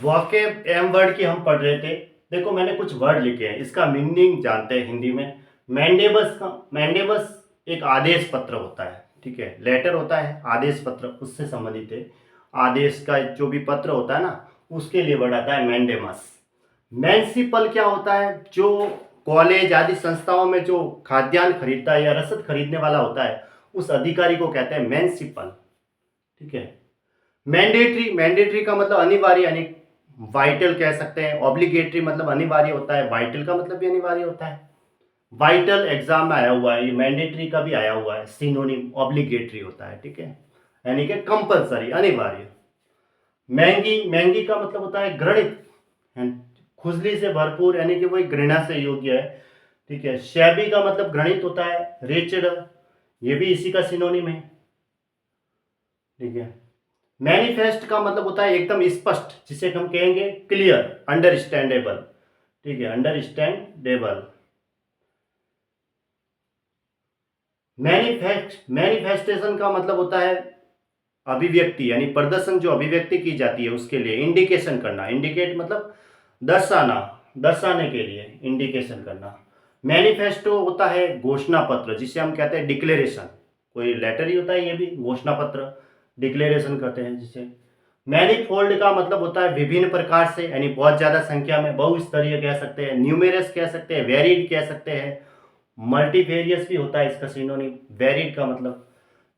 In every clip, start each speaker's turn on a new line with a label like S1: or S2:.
S1: Vocab M word की हम पढ़ रहे थे। देखो मैंने कुछ वर्ड लिखे हैं, इसका मीनिंग जानते हैं हिंदी में। मैंडेबस एक आदेश पत्र होता है, ठीक है, लेटर होता है, आदेश पत्र उससे संबंधित है। आदेश का जो भी पत्र होता है ना, उसके लिए वर्ड आता है मैंडेमस। म्युनिसिपल क्या होता है, जो कॉलेज आदि संस्थाओं में जो खाद्यान्न खरीदता है या रसद खरीदने वाला होता है, उस अधिकारी को कहते हैं म्युनिसिपल, ठीक है। मैंडेटरी का मतलब अनिवार्य यानी वाइटल कह सकते हैं। ऑब्लिगेटरी मतलब अनिवार्य होता है, वाइटल का मतलब भी अनिवार्य होता है। वाइटल एग्जाम में आया हुआ है, ये मैंडेटरी का भी आया हुआ है, सिनोनिम ऑब्लिगेटरी होता है, ठीक है, यानी कि कंपलसरी अनिवार्य। महंगी का मतलब होता है घृणित, खुजली से भरपूर यानी कि वही घृणा से योग्य है, ठीक है। शैबी का मतलब घृणित होता है, रेचड ये भी इसी का सिनोनिम है, ठीक है। मैनिफेस्ट का मतलब होता है एकदम स्पष्ट, जिसे हम कहेंगे क्लियर, अंडरस्टैंडेबल, ठीक है, अंडरस्टैंडेबल। मैनिफेस्टेशन का मतलब होता है अभिव्यक्ति यानी प्रदर्शन, जो अभिव्यक्ति की जाती है उसके लिए। इंडिकेशन करना, इंडिकेट मतलब दर्शाना, दर्शाने के लिए इंडिकेशन करना। मैनिफेस्टो होता है घोषणा पत्र, जिसे हम कहते हैं डिक्लेरेशन, कोई लेटर ही होता है ये भी, घोषणा पत्र, डिक्लेरेशन करते हैं जिसे। मैनीफोल्ड का मतलब होता है विभिन्न प्रकार से, यानी बहुत ज्यादा संख्या में, बहुस्तरीय कह सकते हैं, न्यूमेरस कह सकते हैं, वेरिड कह सकते हैं, मल्टीवेरियस भी होता है इसका सिनोनिम। वेरिड का मतलब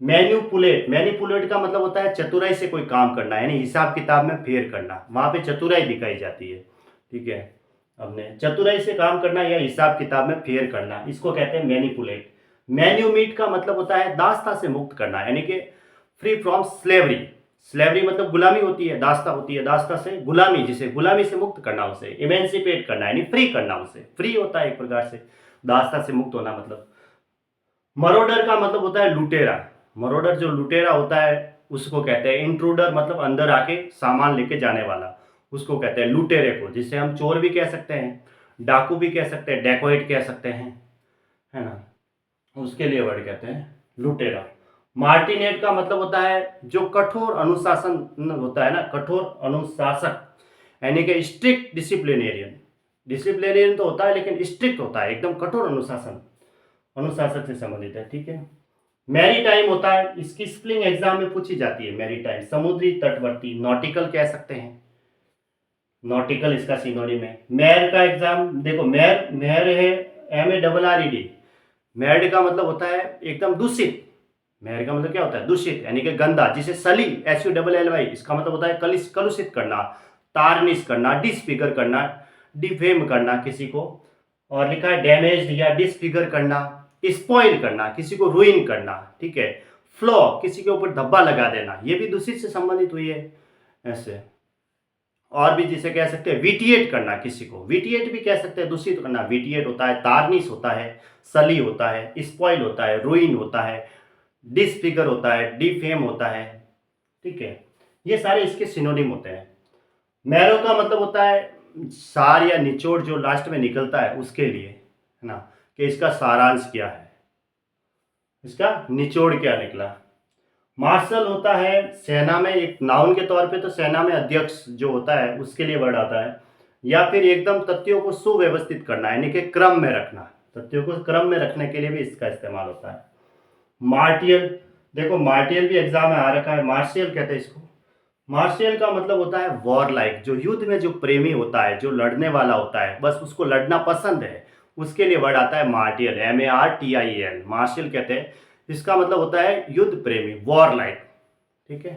S1: मैनिपुलेट का मतलब होता है चतुराई से कोई काम करना, यानी हिसाब किताब में फेर करना, वहां पे चतुराई दिखाई जाती है, ठीक है। हमने चतुराई से काम करना या हिसाब किताब में फेर करना, इसको कहते हैं मैनिपुलेट। मैन्यूमीट का मतलब होता है दास्ता से मुक्त करना, यानी कि फ्री फ्रॉम स्लेवरी। स्लेवरी मतलब गुलामी होती है, दास्ता होती है, दास्ता से गुलामी, जिसे गुलामी से मुक्त करना, उसे इमेंसिपेट करना यानी फ्री करना, उसे फ्री होता है एक प्रकार से, दास्ता से मुक्त होना मतलब। मरोडर का मतलब होता है लुटेरा। मरोडर जो लुटेरा होता है उसको कहते हैं इंट्रूडर, मतलब अंदर आके सामान लेके जाने वाला, उसको कहते हैं लुटेरे को, जिसे हम चोर भी कह सकते हैं, डाकू भी कह सकते हैं, डेकोइट कह सकते हैं, है ना, उसके लिए वर्ड कहते हैं लुटेरा। मार्टिनेट का मतलब होता है जो कठोर अनुशासन होता है ना, कठोर अनुशासक, यानी कि स्ट्रिक्ट डिसिप्लिनेरियन। डिसिप्लिनेरियन तो होता है लेकिन स्ट्रिक्ट होता है, एकदम कठोर अनुशासन, अनुशासक से संबंधित है, ठीक है। मैरी टाइम होता है, इसकी स्पेलिंग एग्जाम में पूछी जाती है। मैरी टाइम समुद्री तटवर्ती, नॉटिकल कह सकते हैं, नॉटिकल इसका सिनोनिम है। मेयर का एग्जाम देखो, मेयर मेयर है MERRED। मेर्ड का मतलब होता है एकदम दूषित। मेयर का मतलब क्या होता है, दूषित यानी कि गंदा, जिसे सली SULLY, इसका मतलब होता है कलुषित करना, तारनिश करना, डिसफिगर करना, डिफेम करना किसी को। और लिखा है डैमेज या डिसफिगर करना, स्पॉइल करना, किसी को रुइन करना, ठीक है। फ्लॉ किसी के ऊपर धब्बा लगा देना, ये भी दूषित से संबंधित हुई है ऐसे। और भी जिसे कह सकते हैं विटिएट करना, किसी को विटिएट भी कह सकते हैं, दूषित करना, विटिएट होता है, तारनिश होता है, सली होता है, स्पॉइल होता है, रुइन होता है, डिसफिगर होता है, डिफेम होता है, ठीक है। ये सारे इसके सिनोनिम होते हैं। मैरो का मतलब होता है सार या निचोड़, जो लास्ट में निकलता है उसके लिए, है ना, कि इसका सारांश क्या है, इसका निचोड़ क्या निकला। मार्शल होता है सेना में, एक नाउन के तौर पे तो सेना में अध्यक्ष जो होता है उसके लिए वर्ड आता है, या फिर एकदम तथ्यों को सुव्यवस्थित करना, यानी कि क्रम में रखना, तथ्यों को क्रम में रखने के लिए भी इसका इस्तेमाल होता है। मार्टियल, देखो मार्टियल भी एग्जाम में आ रखा है, मार्शियल कहते हैं इसको। मार्शियल का मतलब होता है वॉर लाइक, जो युद्ध में जो प्रेमी होता है, जो लड़ने वाला होता है, बस उसको लड़ना पसंद है, उसके लिए वर्ड आता है मार्टियल, MARTIAL, मार्शियल कहते हैं। इसका मतलब होता है युद्ध प्रेमी, वॉर लाइक, ठीक है।